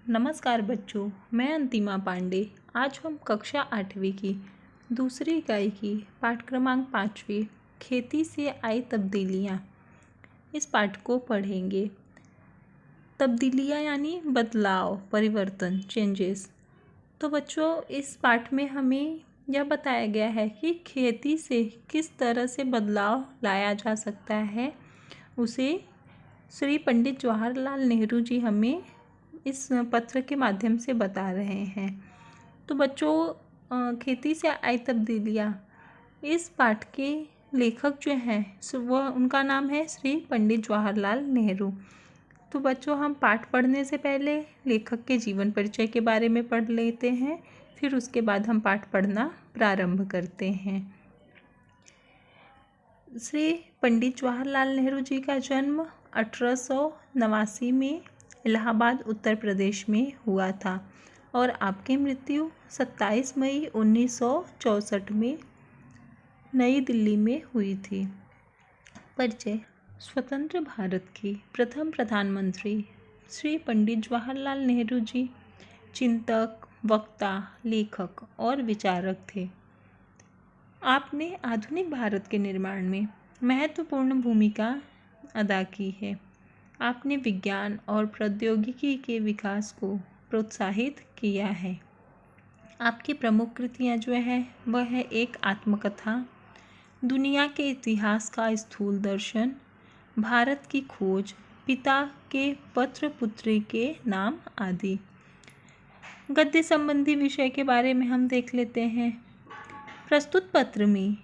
नमस्कार बच्चों, मैं अंतिमा पांडे। आज हम कक्षा 8वीं की दूसरी इकाई की पाठ क्रमांक 5वीं खेती से आई तब्दीलियाँ इस पाठ को पढ़ेंगे। तब्दीलियाँ यानी बदलाव, परिवर्तन, चेंजेस। तो बच्चों, इस पाठ में हमें यह बताया गया है कि खेती से किस तरह से बदलाव लाया जा सकता है, उसे श्री पंडित जवाहरलाल नेहरू जी हमें इस पत्र के माध्यम से बता रहे हैं। तो बच्चों, खेती से आई तब्दीलियाँ इस पाठ के लेखक जो हैं वह उनका नाम है श्री पंडित जवाहरलाल नेहरू। तो बच्चों, हम पाठ पढ़ने से पहले लेखक के जीवन परिचय के बारे में पढ़ लेते हैं, फिर उसके बाद हम पाठ पढ़ना प्रारंभ करते हैं। श्री पंडित जवाहरलाल नेहरू जी का जन्म 1889 में इलाहाबाद उत्तर प्रदेश में हुआ था और आपकी मृत्यु 27 मई 1964 में नई दिल्ली में हुई थी। परिचय। स्वतंत्र भारत के प्रथम प्रधानमंत्री श्री पंडित जवाहरलाल नेहरू जी चिंतक, वक्ता, लेखक और विचारक थे। आपने आधुनिक भारत के निर्माण में महत्वपूर्ण भूमिका अदा की है। आपने विज्ञान और प्रौद्योगिकी के विकास को प्रोत्साहित किया है। आपकी प्रमुख कृतियाँ जो है वह है एक आत्मकथा, दुनिया के इतिहास का स्थूल दर्शन, भारत की खोज, पिता के पत्र पुत्री के नाम आदि। गद्य संबंधी विषय के बारे में हम देख लेते हैं। प्रस्तुत पत्र में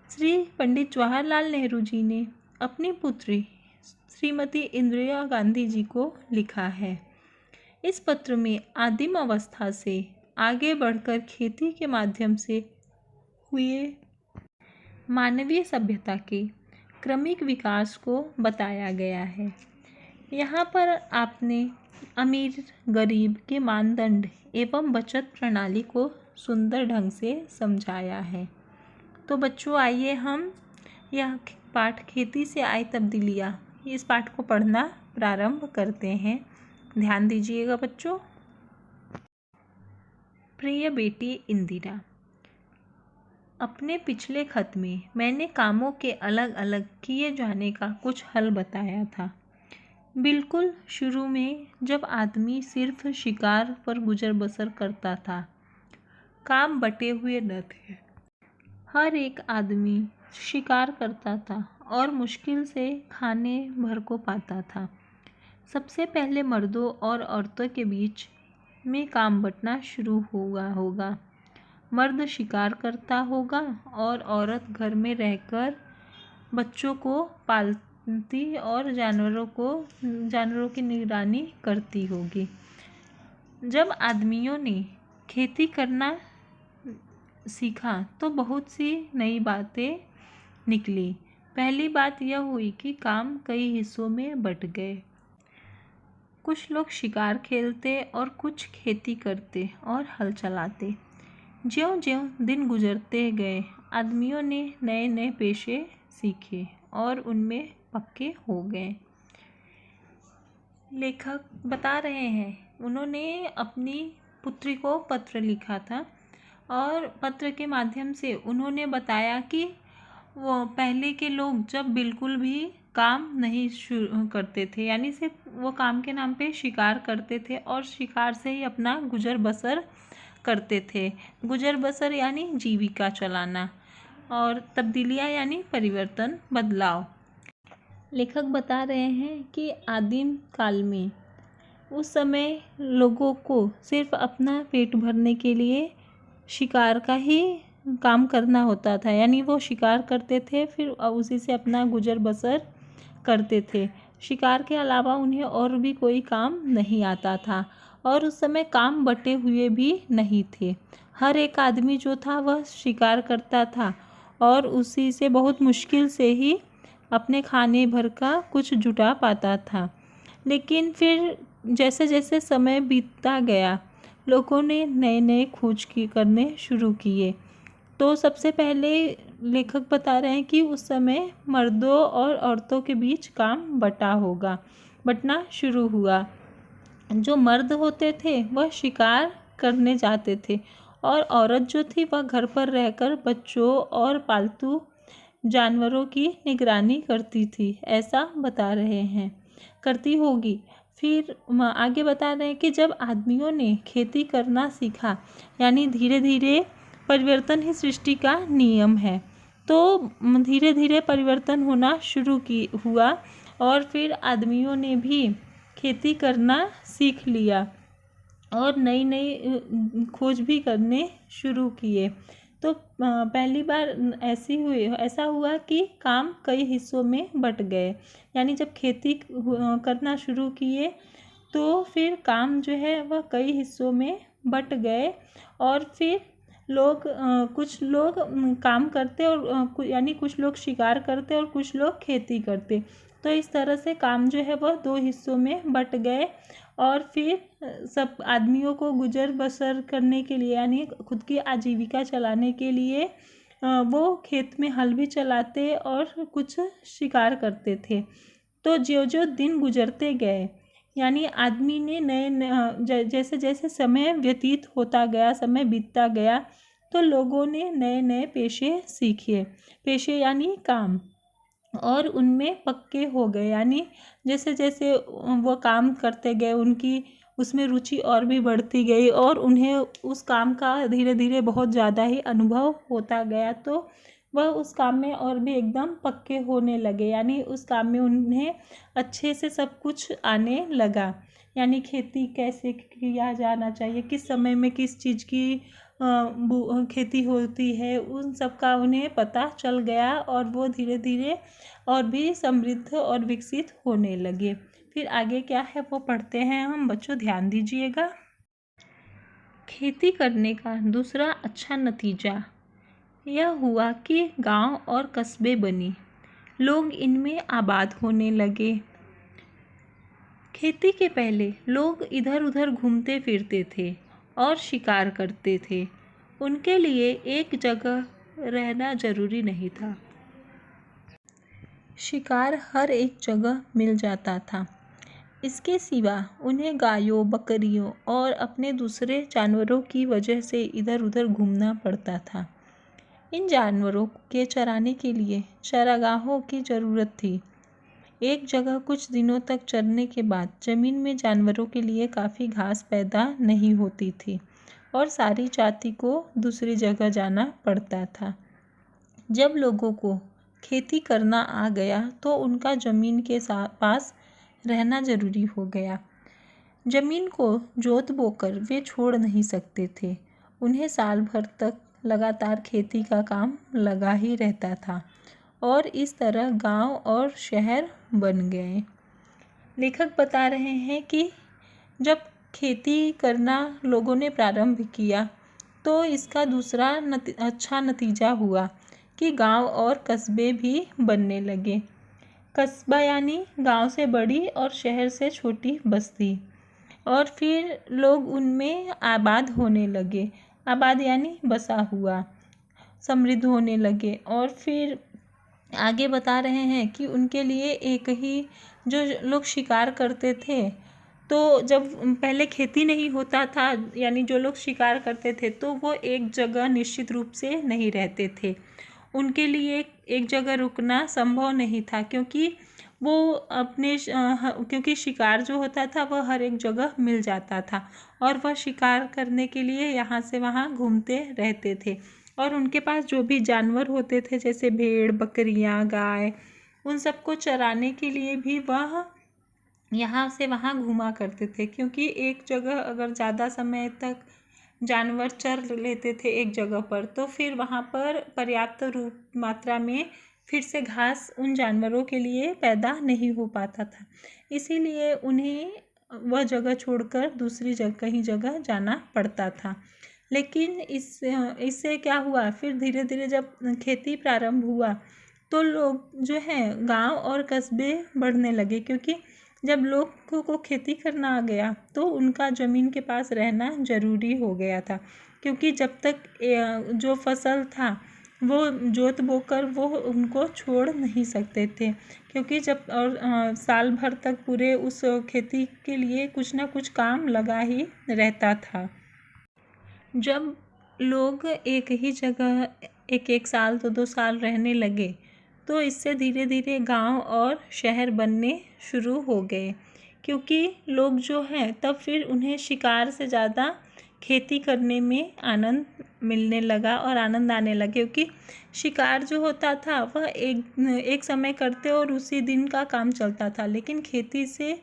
श्री पंडित जवाहरलाल नेहरू जी ने अपनी पुत्री श्रीमती इंदिरा गांधी जी को लिखा है। इस पत्र में आदिम अवस्था से आगे बढ़कर खेती के माध्यम से हुए मानवीय सभ्यता के क्रमिक विकास को बताया गया है। यहाँ पर आपने अमीर गरीब के मानदंड एवं बचत प्रणाली को सुंदर ढंग से समझाया है। तो बच्चों, आइए हम यह पाठ खेती से आई तब्दीलियाँ इस पाठ को पढ़ना प्रारंभ करते हैं। ध्यान दीजिएगा बच्चों। प्रिय बेटी इंदिरा, अपने पिछले खत में मैंने कामों के अलग अलग किए जाने का कुछ हल बताया था। बिल्कुल शुरू में जब आदमी सिर्फ शिकार पर गुजर बसर करता था, काम बटे हुए न थे। हर एक आदमी शिकार करता था और मुश्किल से खाने भर को पाता था। सबसे पहले मर्दों और औरतों के बीच में काम बंटना शुरू होगा। मर्द शिकार करता होगा और औरत घर में रहकर बच्चों को पालती और जानवरों की निगरानी करती होगी। जब आदमियों ने खेती करना सीखा तो बहुत सी नई बातें निकली। पहली बात यह हुई कि काम कई हिस्सों में बंट गए। कुछ लोग शिकार खेलते और कुछ खेती करते और हल चलाते। ज्यों-ज्यों दिन गुजरते गए, आदमियों ने नए नए पेशे सीखे और उनमें पक्के हो गए। लेखक बता रहे हैं, उन्होंने अपनी पुत्री को पत्र लिखा था और पत्र के माध्यम से उन्होंने बताया कि वो पहले के लोग जब बिल्कुल भी काम नहीं शुरू करते थे, यानी सिर्फ वो काम के नाम पे शिकार करते थे और शिकार से ही अपना गुजर बसर करते थे। गुजर बसर यानी जीविका चलाना, और तब्दीलियाँ यानी परिवर्तन, बदलाव। लेखक बता रहे हैं कि आदिम काल में उस समय लोगों को सिर्फ अपना पेट भरने के लिए शिकार का ही काम करना होता था, यानी वो शिकार करते थे फिर उसी से अपना गुजर बसर करते थे। शिकार के अलावा उन्हें और भी कोई काम नहीं आता था और उस समय काम बटे हुए भी नहीं थे। हर एक आदमी जो था वह शिकार करता था और उसी से बहुत मुश्किल से ही अपने खाने भर का कुछ जुटा पाता था। लेकिन फिर जैसे जैसे समय बीतता गया, लोगों ने नए नए खोज करने शुरू किए। तो सबसे पहले लेखक बता रहे हैं कि उस समय मर्दों और औरतों के बीच काम बंटना शुरू हुआ। जो मर्द होते थे वह शिकार करने जाते थे और औरत जो थी वह घर पर रहकर बच्चों और पालतू जानवरों की निगरानी करती थी, ऐसा बता रहे हैं, करती होगी। फिर आगे बता रहे हैं कि जब आदमियों ने खेती करना सीखा, यानी धीरे धीरे परिवर्तन ही सृष्टि का नियम है, तो धीरे धीरे परिवर्तन होना शुरू हुआ और फिर आदमियों ने भी खेती करना सीख लिया और नई नई खोज भी करने शुरू किए। तो पहली बार ऐसा हुआ कि काम कई हिस्सों में बँट गए, यानी जब खेती करना शुरू किए तो फिर काम जो है वह कई हिस्सों में बँट गए और फिर कुछ लोग काम करते और यानी कुछ लोग शिकार करते और कुछ लोग खेती करते। तो इस तरह से काम जो है वह 2 हिस्सों में बँट गए और फिर सब आदमियों को गुजर बसर करने के लिए, यानी खुद की आजीविका चलाने के लिए वो खेत में हल भी चलाते और कुछ शिकार करते थे। तो जो दिन गुजरते गए, यानी आदमी ने जैसे जैसे समय व्यतीत होता गया, समय बीतता गया, तो लोगों ने नए नए पेशे सीखे, पेशे यानी काम, और उनमें पक्के हो गए। यानी जैसे जैसे वो काम करते गए उनकी उसमें रुचि और भी बढ़ती गई और उन्हें उस काम का धीरे धीरे बहुत ज़्यादा ही अनुभव होता गया, तो वह उस काम में और भी एकदम पक्के होने लगे, यानी उस काम में उन्हें अच्छे से सब कुछ आने लगा। यानी खेती कैसे किया जाना चाहिए, किस समय में किस चीज़ की खेती होती है, उन सब का उन्हें पता चल गया और वो धीरे धीरे और भी समृद्ध और विकसित होने लगे। फिर आगे क्या है वो पढ़ते हैं हम, बच्चों ध्यान दीजिएगा। खेती करने का दूसरा अच्छा नतीजा यह हुआ कि गांव और कस्बे बनी, लोग इनमें आबाद होने लगे। खेती के पहले लोग इधर उधर घूमते फिरते थे और शिकार करते थे, उनके लिए एक जगह रहना जरूरी नहीं था, शिकार हर एक जगह मिल जाता था। इसके सिवा उन्हें गायों, बकरियों और अपने दूसरे जानवरों की वजह से इधर उधर घूमना पड़ता था। इन जानवरों के चराने के लिए चरागाहों की ज़रूरत थी। एक जगह कुछ दिनों तक चरने के बाद ज़मीन में जानवरों के लिए काफ़ी घास पैदा नहीं होती थी और सारी जाति को दूसरी जगह जाना पड़ता था। जब लोगों को खेती करना आ गया तो उनका ज़मीन के पास रहना ज़रूरी हो गया। ज़मीन को जोत बोकर वे छोड़ नहीं सकते थे, उन्हें साल भर तक लगातार खेती का काम लगा ही रहता था और इस तरह गांव और शहर बन गए। लेखक बता रहे हैं कि जब खेती करना लोगों ने प्रारंभ किया तो इसका दूसरा अच्छा नतीजा हुआ कि गांव और कस्बे भी बनने लगे। कस्बा यानी गांव से बड़ी और शहर से छोटी बस्ती, और फिर लोग उनमें आबाद होने लगे। आबाद यानी बसा हुआ, समृद्ध होने लगे। और फिर आगे बता रहे हैं कि उनके लिए एक ही, जो लोग शिकार करते थे, तो जब पहले खेती नहीं होता था, यानी जो लोग शिकार करते थे तो वो एक जगह निश्चित रूप से नहीं रहते थे, उनके लिए एक जगह रुकना संभव नहीं था, क्योंकि क्योंकि शिकार जो होता था वह हर एक जगह मिल जाता था और वह शिकार करने के लिए यहाँ से वहाँ घूमते रहते थे। और उनके पास जो भी जानवर होते थे जैसे भेड़, बकरियाँ, गाय, उन सबको चराने के लिए भी वह यहाँ से वहाँ घूमा करते थे, क्योंकि एक जगह अगर ज़्यादा समय तक जानवर चर लेते थे एक जगह पर, तो फिर वहाँ पर पर्याप्त मात्रा में फिर से घास उन जानवरों के लिए पैदा नहीं हो पाता था, इसीलिए उन्हें वह जगह छोड़कर दूसरी जगह कहीं जगह जाना पड़ता था। लेकिन इससे क्या हुआ, फिर धीरे धीरे जब खेती प्रारंभ हुआ तो लोग जो हैं गांव और कस्बे बढ़ने लगे, क्योंकि जब लोगों को खेती करना आ गया तो उनका ज़मीन के पास रहना ज़रूरी हो गया था, क्योंकि जब तक जो फसल था वो जोत बोकर वो उनको छोड़ नहीं सकते थे, क्योंकि जब और साल भर तक पूरे उस खेती के लिए कुछ ना कुछ काम लगा ही रहता था। जब लोग एक ही जगह एक एक साल 2-2 साल रहने लगे, तो इससे धीरे धीरे गांव और शहर बनने शुरू हो गए, क्योंकि लोग जो हैं तब फिर उन्हें शिकार से ज़्यादा खेती करने में आनंद मिलने लगा और आनंद आने लगा, क्योंकि शिकार जो होता था वह एक समय करते और उसी दिन का काम चलता था, लेकिन खेती से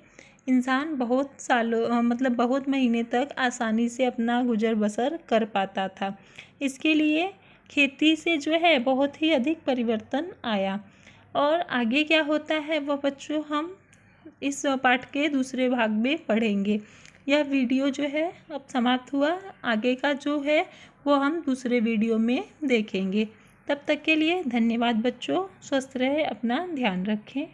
इंसान बहुत सालों मतलब बहुत महीने तक आसानी से अपना गुजर बसर कर पाता था। इसके लिए खेती से जो है बहुत ही अधिक परिवर्तन आया। और आगे क्या होता है वह बच्चों हम इस पाठ के दूसरे भाग में पढ़ेंगे। यह वीडियो जो है अब समाप्त हुआ, आगे का जो है वो हम दूसरे वीडियो में देखेंगे। तब तक के लिए धन्यवाद बच्चों, स्वस्थ रहे, अपना ध्यान रखें।